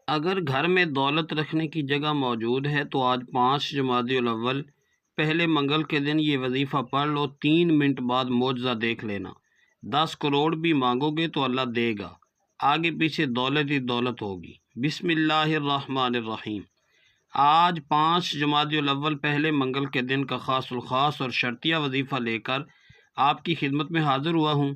اگر گھر میں دولت رکھنے کی جگہ موجود ہے تو آج 5 جمادی الاول پہلے منگل کے دن یہ وظیفہ پڑھ لو، 3 منٹ بعد معجزہ دیکھ لینا۔ 10 کروڑ بھی مانگو گے تو اللہ دے گا، آگے پیچھے دولت ہی دولت ہوگی۔ بسم اللہ الرحمن الرحیم۔ آج 5 جمادی الاول پہلے منگل کے دن کا خاص الخاص اور شرطیہ وظیفہ لے کر آپ کی خدمت میں حاضر ہوا ہوں۔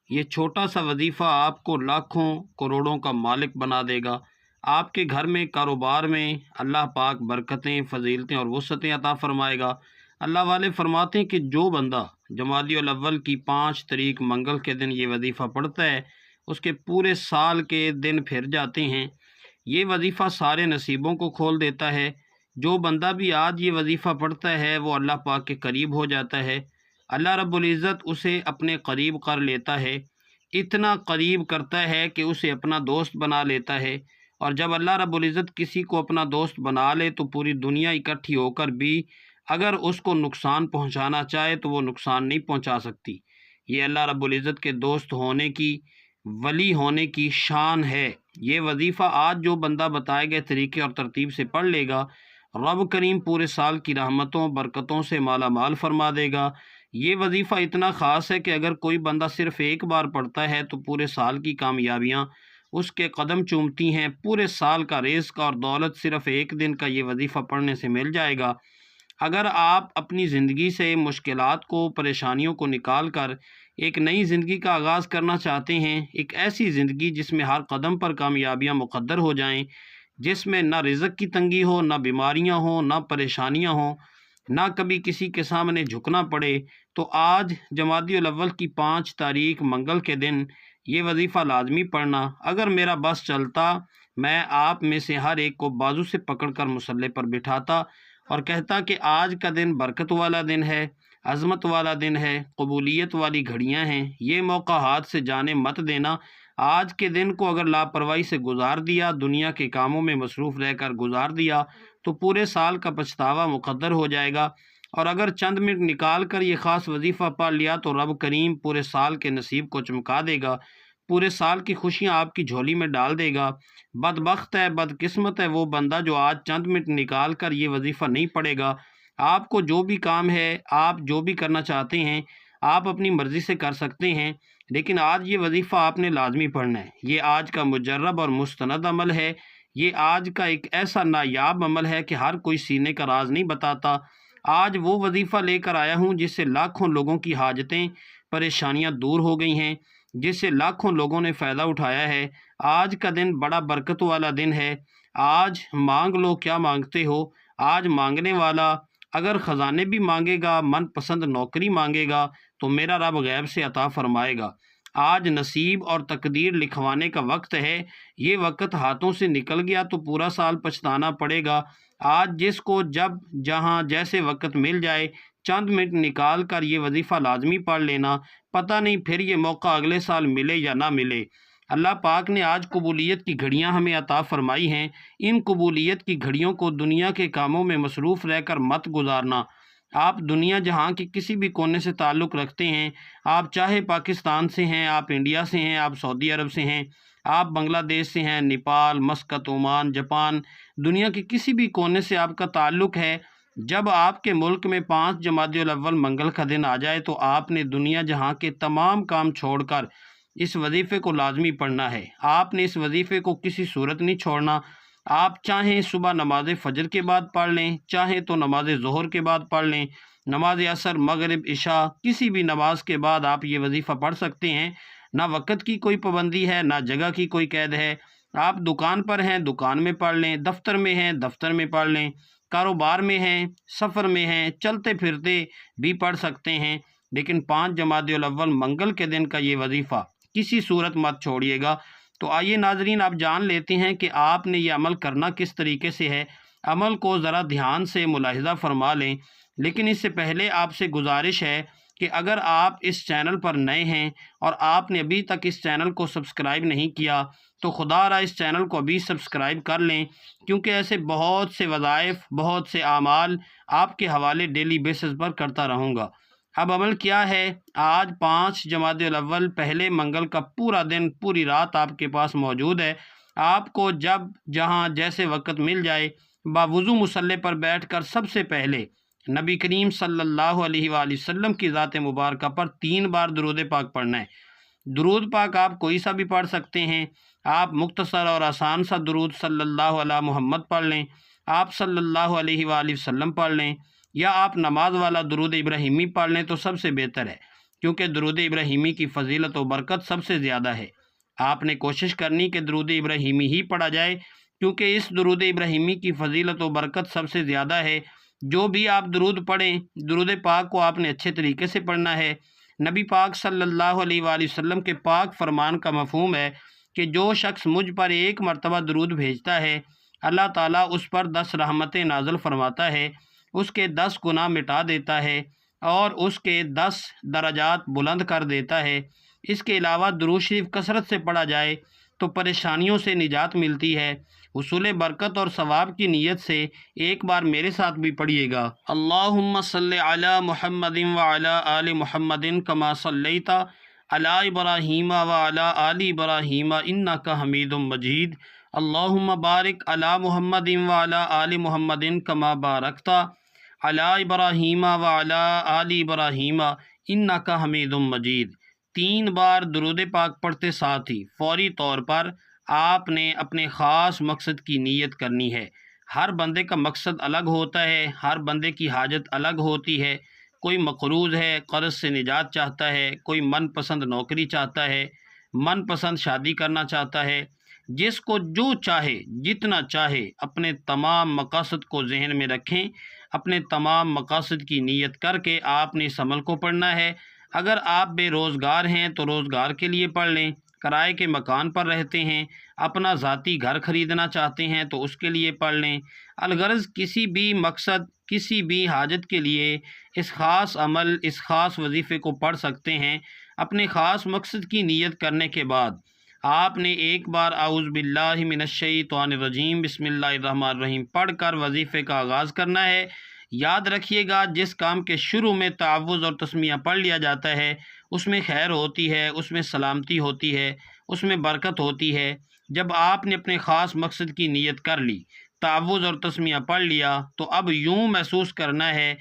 یہ چھوٹا سا وظیفہ آپ کو لاکھوں کروڑوں کا مالک بنا دے گا۔ آپ کے گھر میں، کاروبار میں اللہ پاک برکتیں، فضیلتیں اور وسعتیں عطا فرمائے گا۔ اللہ والے فرماتے ہیں کہ جو بندہ جمادی الاول کی 5 تاریخ منگل کے دن یہ وظیفہ پڑھتا ہے، اس کے پورے سال کے دن پھر جاتے ہیں۔ یہ وظیفہ سارے نصیبوں کو کھول دیتا ہے۔ جو بندہ بھی آج یہ وظیفہ پڑھتا ہے وہ اللہ پاک کے قریب ہو جاتا ہے۔ اللہ رب العزت اسے اپنے قریب کر لیتا ہے، اتنا قریب کرتا ہے کہ اسے اپنا دوست بنا لیتا ہے۔ اور جب اللہ رب العزت کسی کو اپنا دوست بنا لے تو پوری دنیا اکٹھی ہو کر بھی اگر اس کو نقصان پہنچانا چاہے تو وہ نقصان نہیں پہنچا سکتی۔ یہ اللہ رب العزت کے دوست ہونے کی، ولی ہونے کی شان ہے۔ یہ وظیفہ آج جو بندہ بتائے گئے طریقے اور ترتیب سے پڑھ لے گا، رب کریم پورے سال کی رحمتوں برکتوں سے مالا مال فرما دے گا۔ یہ وظیفہ اتنا خاص ہے کہ اگر کوئی بندہ صرف ایک بار پڑھتا ہے تو پورے سال کی کامیابیاں اس کے قدم چومتی ہیں۔ پورے سال کا رزق اور دولت صرف ایک دن کا یہ وظیفہ پڑھنے سے مل جائے گا۔ اگر آپ اپنی زندگی سے مشکلات کو، پریشانیوں کو نکال کر ایک نئی زندگی کا آغاز کرنا چاہتے ہیں، ایک ایسی زندگی جس میں ہر قدم پر کامیابیاں مقدر ہو جائیں، جس میں نہ رزق کی تنگی ہو، نہ بیماریاں ہوں، نہ پریشانیاں ہوں، نہ کبھی کسی کے سامنے جھکنا پڑے، تو آج جمادی الاول کی 5 تاریخ منگل کے دن یہ وظیفہ لازمی پڑھنا۔ اگر میرا بس چلتا، میں آپ میں سے ہر ایک کو بازو سے پکڑ کر مصلی پر بٹھاتا اور کہتا کہ آج کا دن برکت والا دن ہے، عظمت والا دن ہے، قبولیت والی گھڑیاں ہیں، یہ موقع ہاتھ سے جانے مت دینا۔ آج کے دن کو اگر لاپرواہی سے گزار دیا، دنیا کے کاموں میں مصروف رہ کر گزار دیا، تو پورے سال کا پچھتاوا مقدر ہو جائے گا۔ اور اگر چند منٹ نکال کر یہ خاص وظیفہ پڑھ لیا تو رب کریم پورے سال کے نصیب کو چمکا دے گا، پورے سال کی خوشیاں آپ کی جھولی میں ڈال دے گا۔ بدبخت ہے، بدقسمت ہے وہ بندہ جو آج چند منٹ نکال کر یہ وظیفہ نہیں پڑھے گا۔ آپ کو جو بھی کام ہے، آپ جو بھی کرنا چاہتے ہیں، آپ اپنی مرضی سے کر سکتے ہیں، لیکن آج یہ وظیفہ آپ نے لازمی پڑھنا ہے۔ یہ آج کا مجرب اور مستند عمل ہے۔ یہ آج کا ایک ایسا نایاب عمل ہے کہ ہر کوئی سینے کا راز نہیں بتاتا۔ آج وہ وظیفہ لے کر آیا ہوں جس سے لاکھوں لوگوں کی حاجتیں، پریشانیاں دور ہو گئی ہیں، جس سے لاکھوں لوگوں نے فائدہ اٹھایا ہے۔ آج کا دن بڑا برکت والا دن ہے۔ آج مانگ لو کیا مانگتے ہو۔ آج مانگنے والا اگر خزانے بھی مانگے گا، من پسند نوکری مانگے گا تو میرا رب غیب سے عطا فرمائے گا۔ آج نصیب اور تقدیر لکھوانے کا وقت ہے۔ یہ وقت ہاتھوں سے نکل گیا تو پورا سال پچھتانا پڑے گا۔ آج جس کو جب جہاں جیسے وقت مل جائے، چند منٹ نکال کر یہ وظیفہ لازمی پڑھ لینا، پتہ نہیں پھر یہ موقع اگلے سال ملے یا نہ ملے۔ اللہ پاک نے آج قبولیت کی گھڑیاں ہمیں عطا فرمائی ہیں۔ ان قبولیت کی گھڑیوں کو دنیا کے کاموں میں مصروف رہ کر مت گزارنا۔ آپ دنیا جہاں کے کسی بھی کونے سے تعلق رکھتے ہیں، آپ چاہے پاکستان سے ہیں، آپ انڈیا سے ہیں، آپ سعودی عرب سے ہیں، آپ بنگلہ دیش سے ہیں، نیپال، مسقط، عمان، جاپان، دنیا کے کسی بھی کونے سے آپ کا تعلق ہے، جب آپ کے ملک میں 5 جمادی الاول منگل کا دن آ جائے تو آپ نے دنیا جہاں کے تمام کام چھوڑ کر اس وظیفے کو لازمی پڑھنا ہے۔ آپ نے اس وظیفے کو کسی صورت نہیں چھوڑنا۔ آپ چاہیں صبح نماز فجر کے بعد پڑھ لیں، چاہیں تو نماز ظہر کے بعد پڑھ لیں، نماز عصر، مغرب، عشاء، کسی بھی نماز کے بعد آپ یہ وظیفہ پڑھ سکتے ہیں۔ نہ وقت کی کوئی پابندی ہے، نہ جگہ کی کوئی قید ہے۔ آپ دکان پر ہیں، دکان میں پڑھ لیں، دفتر میں ہیں، دفتر میں پڑھ لیں، کاروبار میں ہیں، سفر میں ہیں، چلتے پھرتے بھی پڑھ سکتے ہیں، لیکن 5 جمادی الاول منگل کے دن کا یہ وظیفہ کسی صورت مت چھوڑیے گا۔ تو آئیے ناظرین، آپ جان لیتے ہیں کہ آپ نے یہ عمل کرنا کس طریقے سے ہے۔ عمل کو ذرا دھیان سے ملاحظہ فرما لیں، لیکن اس سے پہلے آپ سے گزارش ہے کہ اگر آپ اس چینل پر نئے ہیں اور آپ نے ابھی تک اس چینل کو سبسکرائب نہیں کیا تو خدا را اس چینل کو ابھی سبسکرائب کر لیں، کیونکہ ایسے بہت سے وظائف، بہت سے اعمال آپ کے حوالے ڈیلی بیسس پر کرتا رہوں گا۔ اب عمل کیا ہے؟ آج 5 جمادی الاول پہلے منگل کا پورا دن، پوری رات آپ کے پاس موجود ہے۔ آپ کو جب جہاں جیسے وقت مل جائے باوضو مصلی پر بیٹھ کر سب سے پہلے نبی کریم صلی اللہ علیہ وآلہ وسلم کی ذات مبارکہ پر 3 بار درود پاک پڑھنا ہے۔ درود پاک آپ کوئی سا بھی پڑھ سکتے ہیں۔ آپ مختصر اور آسان سا درود صلی اللہ علیہ محمد پڑھ لیں، آپ صلی اللہ علیہ وآلہ وسلم پڑھ لیں، یا آپ نماز والا درود ابراہیمی پڑھ لیں تو سب سے بہتر ہے، کیونکہ درود ابراہیمی کی فضیلت و برکت سب سے زیادہ ہے۔ آپ نے کوشش کرنی کہ درود ابراہیمی ہی پڑھا جائے، کیونکہ اس درود ابراہیمی کی فضیلت و برکت سب سے زیادہ ہے۔ جو بھی آپ درود پڑھیں، درود پاک کو آپ نے اچھے طریقے سے پڑھنا ہے۔ نبی پاک صلی اللہ علیہ وآلہ وسلم کے پاک فرمان کا مفہوم ہے کہ جو شخص مجھ پر 1 مرتبہ درود بھیجتا ہے، اللہ تعالیٰ اس پر 10 رحمتیں نازل فرماتا ہے، اس کے 10 گناہ مٹا دیتا ہے اور اس کے 10 درجات بلند کر دیتا ہے۔ اس کے علاوہ درود شریف کثرت سے پڑھا جائے تو پریشانیوں سے نجات ملتی ہے۔ حصول برکت اور ثواب کی نیت سے ایک بار میرے ساتھ بھی پڑھیے گا۔ اللہم صلی علی محمد وعلی آل محمد کما صلیت علی ابراہیم وعلی آل ابراہیم انک حمید مجید۔ اللہم بارک علی محمد وعلی آل محمد کما بارکت علی ابراہیم وعلی آل ابراہیم انک حمید مجید۔ 3 بار درود پاک پڑھتے ساتھ ہی فوری طور پر آپ نے اپنے خاص مقصد کی نیت کرنی ہے۔ ہر بندے کا مقصد الگ ہوتا ہے، ہر بندے کی حاجت الگ ہوتی ہے۔ کوئی مقروض ہے، قرض سے نجات چاہتا ہے، کوئی من پسند نوکری چاہتا ہے، من پسند شادی کرنا چاہتا ہے۔ جس کو جو چاہے، جتنا چاہے، اپنے تمام مقاصد کو ذہن میں رکھیں، اپنے تمام مقاصد کی نیت کر کے آپ نے اس عمل کو پڑھنا ہے۔ اگر آپ بے روزگار ہیں تو روزگار کے لیے پڑھ لیں، کرائے کے مکان پر رہتے ہیں، اپنا ذاتی گھر خریدنا چاہتے ہیں تو اس کے لیے پڑھ لیں۔ الغرض کسی بھی مقصد، کسی بھی حاجت کے لیے اس خاص عمل، اس خاص وظیفے کو پڑھ سکتے ہیں۔ اپنے خاص مقصد کی نیت کرنے کے بعد آپ نے ایک بار اعوذ باللہ من الشیطان الرجیم بسم اللہ الرحمن الرحیم پڑھ کر وظیفے کا آغاز کرنا ہے۔ یاد رکھیے گا، جس کام کے شروع میں تعوذ اور تسمیہ پڑھ لیا جاتا ہے اس میں خیر ہوتی ہے، اس میں سلامتی ہوتی ہے، اس میں برکت ہوتی ہے۔ جب آپ نے اپنے خاص مقصد کی نیت کر لی، تعوذ اور تسمیہ پڑھ لیا، تو اب یوں محسوس کرنا ہے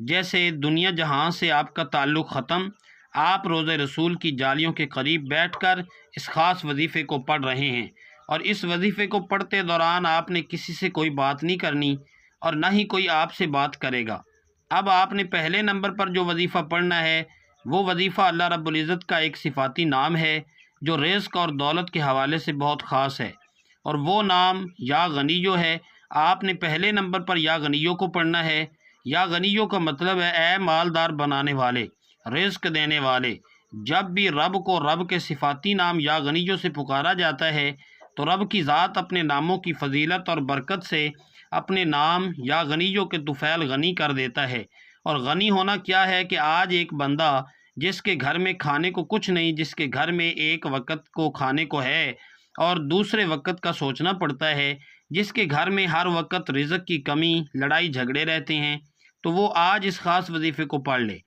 جیسے دنیا جہاں سے آپ کا تعلق ختم، آپ روضہ رسول کی جالیوں کے قریب بیٹھ کر اس خاص وظیفے کو پڑھ رہے ہیں، اور اس وظیفے کو پڑھتے دوران آپ نے کسی سے کوئی بات نہیں کرنی اور نہ ہی کوئی آپ سے بات کرے گا۔ اب آپ نے پہلے نمبر پر جو وظیفہ پڑھنا ہے وہ وظیفہ اللہ رب العزت کا ایک صفاتی نام ہے جو رزق اور دولت کے حوالے سے بہت خاص ہے، اور وہ نام یا غنیو ہے۔ آپ نے پہلے نمبر پر یا غنیو کو پڑھنا ہے۔ یا غنیو کا مطلب ہے اے مالدار بنانے والے، رزق دینے والے۔ جب بھی رب کو رب کے صفاتی نام یا غنیو سے پکارا جاتا ہے تو رب کی ذات اپنے ناموں کی فضیلت اور برکت سے اپنے نام یا غنیو کے طفیل غنی کر دیتا ہے۔ اور غنی ہونا کیا ہے کہ آج ایک بندہ جس کے گھر میں کھانے کو کچھ نہیں، جس کے گھر میں ایک وقت کو کھانے کو ہے اور دوسرے وقت کا سوچنا پڑتا ہے، جس کے گھر میں ہر وقت رزق کی کمی، لڑائی جھگڑے رہتے ہیں، تو وہ آج اس خاص وظیفے کو پڑھ لے۔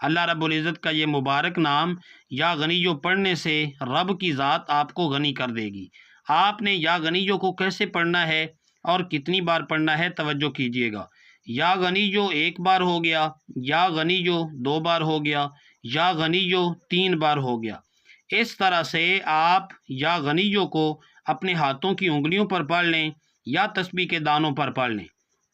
اللہ رب العزت کا یہ مبارک نام یا غنیو پڑھنے سے رب کی ذات آپ کو غنی کر دے گی۔ آپ نے یا غنیو کو کیسے پڑھنا ہے اور کتنی بار پڑھنا ہے، توجہ کیجیے گا۔ یا غنیو 1 بار ہو گیا، یا غنیو 2 بار ہو گیا، یا غنیو 3 بار ہو گیا۔ اس طرح سے آپ یا غنیو کو اپنے ہاتھوں کی انگلیوں پر پڑھ لیں یا تسبیح کے دانوں پر پڑھ لیں۔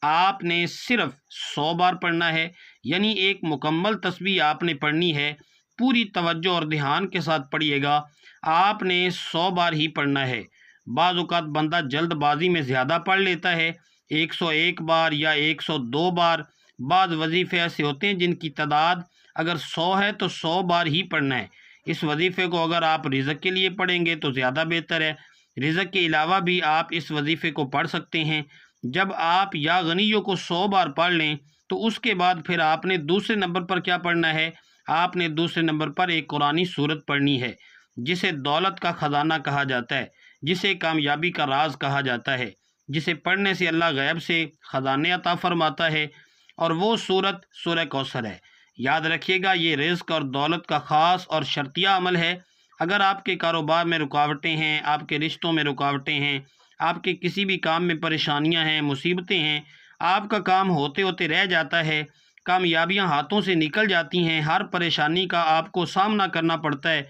آپ نے صرف 100 بار پڑھنا ہے، یعنی ایک مکمل تسبیح آپ نے پڑھنی ہے۔ پوری توجہ اور دھیان کے ساتھ پڑھیے گا۔ آپ نے 100 بار ہی پڑھنا ہے۔ بعض اوقات بندہ جلد بازی میں زیادہ پڑھ لیتا ہے، 101 بار یا 102 بار۔ بعض وظیفے ایسے ہوتے ہیں جن کی تعداد اگر 100 ہے تو 100 بار ہی پڑھنا ہے۔ اس وظیفے کو اگر آپ رزق کے لیے پڑھیں گے تو زیادہ بہتر ہے۔ رزق کے علاوہ بھی آپ اس وظیفے کو پڑھ سکتے ہیں۔ جب آپ یا غنیوں کو 100 بار پڑھ لیں تو اس کے بعد پھر آپ نے دوسرے نمبر پر کیا پڑھنا ہے؟ آپ نے دوسرے نمبر پر ایک قرآنی سورت پڑھنی ہے جسے دولت کا خزانہ کہا جاتا ہے، جسے کامیابی کا راز کہا جاتا ہے، جسے پڑھنے سے اللہ غیب سے خزانے عطا فرماتا ہے، اور وہ سورت سورہ کوثر ہے۔ یاد رکھیے گا، یہ رزق اور دولت کا خاص اور شرطیہ عمل ہے، اگر آپ کے کاروبار میں رکاوٹیں ہیں، آپ کے رشتوں میں رکاوٹیں ہیں، آپ کے کسی بھی کام میں پریشانیاں ہیں، مصیبتیں ہیں، آپ کا کام ہوتے ہوتے رہ جاتا ہے، کامیابیاں ہاتھوں سے نکل جاتی ہیں، ہر پریشانی کا آپ کو سامنا کرنا پڑتا ہے،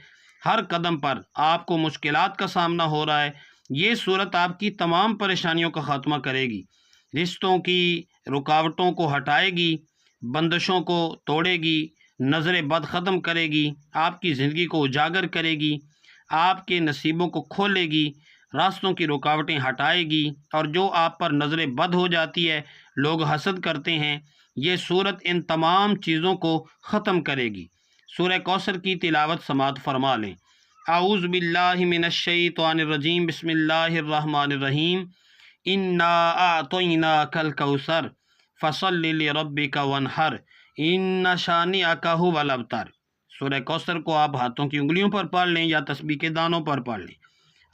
ہر قدم پر آپ کو مشکلات کا سامنا ہو رہا ہے، یہ صورت آپ کی تمام پریشانیوں کا خاتمہ کرے گی، رشتوں کی رکاوٹوں کو ہٹائے گی، بندشوں کو توڑے گی، نظر بد ختم کرے گی، آپ کی زندگی کو اجاگر کرے گی، آپ کے نصیبوں کو کھولے گی، راستوں کی رکاوٹیں ہٹائے گی، اور جو آپ پر نظر بد ہو جاتی ہے، لوگ حسد کرتے ہیں، یہ صورت ان تمام چیزوں کو ختم کرے گی۔ سورہ کوثر کی تلاوت سماعت فرما لیں۔ اعوذ باللہ من الشیطان الرجیم، بسم اللہ الرحمن الرحیم، انا اعطیناک الکوثر فصل لربک وانحر ان شانئک ھو الابتر۔ سورہ کوثر کو آپ ہاتھوں کی انگلیوں پر پڑھ لیں یا تسبیح کے دانوں پر پڑھ لیں۔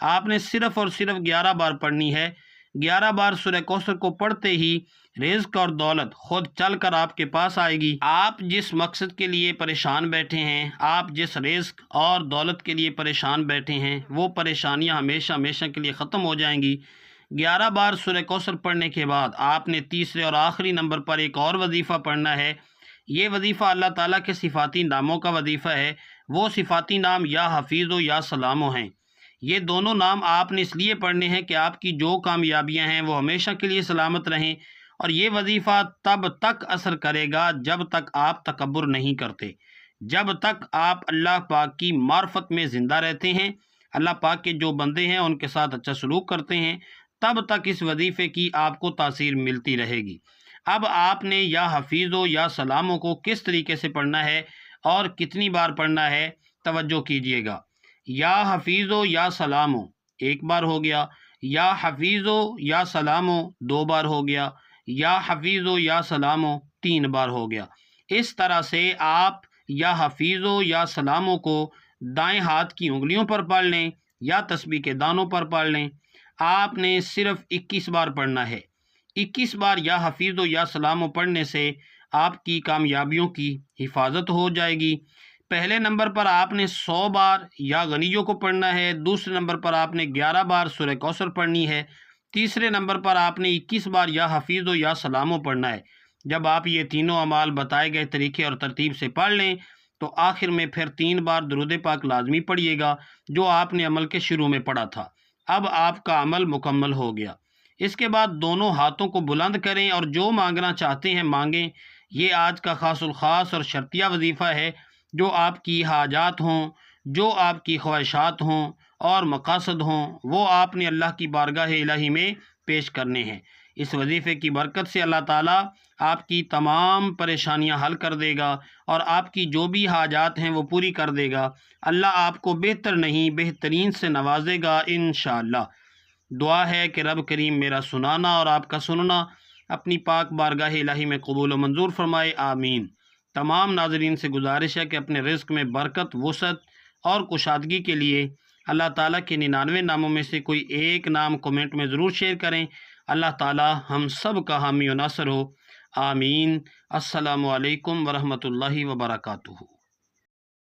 آپ نے صرف اور صرف 11 بار پڑھنی ہے۔ 11 بار سورہ کوثر کو پڑھتے ہی رزق اور دولت خود چل کر آپ کے پاس آئے گی۔ آپ جس مقصد کے لیے پریشان بیٹھے ہیں، آپ جس رزق اور دولت کے لیے پریشان بیٹھے ہیں، وہ پریشانیاں ہمیشہ ہمیشہ کے لیے ختم ہو جائیں گی۔ 11 بار سورہ کوثر پڑھنے کے بعد آپ نے تیسرے اور آخری نمبر پر ایک اور وظیفہ پڑھنا ہے۔ یہ وظیفہ اللہ تعالیٰ کے صفاتی ناموں کا وظیفہ ہے۔ وہ صفاتی نام یا حفیظ و یا سلام ہیں۔ یہ دونوں نام آپ نے اس لیے پڑھنے ہیں کہ آپ کی جو کامیابیاں ہیں وہ ہمیشہ کے لیے سلامت رہیں، اور یہ وظیفہ تب تک اثر کرے گا جب تک آپ تکبر نہیں کرتے، جب تک آپ اللہ پاک کی معرفت میں زندہ رہتے ہیں، اللہ پاک کے جو بندے ہیں ان کے ساتھ اچھا سلوک کرتے ہیں، تب تک اس وظیفے کی آپ کو تاثیر ملتی رہے گی۔ اب آپ نے یا حفیظ و یا سلاموں کو کس طریقے سے پڑھنا ہے اور کتنی بار پڑھنا ہے، توجہ کیجئے گا۔ یا حفیظ و یا سلاموں 1 بار ہو گیا، یا حفیظ و یا سلاموں 2 بار ہو گیا، یا حفیظ و یا سلاموں 3 بار ہو گیا۔ اس طرح سے آپ یا حفیظ و یا سلاموں کو دائیں ہاتھ کی انگلیوں پر پڑھ لیں یا تسبیح کے دانوں پر پڑھ لیں۔ آپ نے صرف 21 بار پڑھنا ہے۔ 21 بار یا حفیظ و یا سلاموں پڑھنے سے آپ کی کامیابیوں کی حفاظت ہو جائے گی۔ پہلے نمبر پر آپ نے 100 بار یا غنیوں کو پڑھنا ہے، دوسرے نمبر پر آپ نے 11 بار سورہ کوثر پڑھنی ہے، تیسرے نمبر پر آپ نے 21 بار یا حفیظ و یا سلاموں پڑھنا ہے۔ جب آپ یہ تینوں اعمال بتائے گئے طریقے اور ترتیب سے پڑھ لیں تو آخر میں پھر 3 بار درود پاک لازمی پڑھیے گا جو آپ نے عمل کے شروع میں پڑھا تھا۔ اب آپ کا عمل مکمل ہو گیا۔ اس کے بعد دونوں ہاتھوں کو بلند کریں اور جو مانگنا چاہتے ہیں مانگیں۔ یہ آج کا خاص الخاص اور شرطیہ وظیفہ ہے۔ جو آپ کی حاجات ہوں، جو آپ کی خواہشات ہوں اور مقاصد ہوں، وہ آپ نے اللہ کی بارگاہ الہی میں پیش کرنے ہیں۔ اس وظیفے کی برکت سے اللہ تعالیٰ آپ کی تمام پریشانیاں حل کر دے گا اور آپ کی جو بھی حاجات ہیں وہ پوری کر دے گا۔ اللہ آپ کو بہتر نہیں بہترین سے نوازے گا انشاءاللہ۔ دعا ہے کہ رب کریم میرا سنانا اور آپ کا سننا اپنی پاک بارگاہ الہی میں قبول و منظور فرمائے، آمین۔ تمام ناظرین سے گزارش ہے کہ اپنے رزق میں برکت، وسعت اور کشادگی کے لیے اللہ تعالیٰ کے 99 ناموں میں سے کوئی ایک نام کومنٹ میں ضرور شیئر کریں۔ اللہ تعالیٰ ہم سب کا حامی و ناصر ہو، آمین۔ السلام علیکم ورحمۃ اللہ وبرکاتہ۔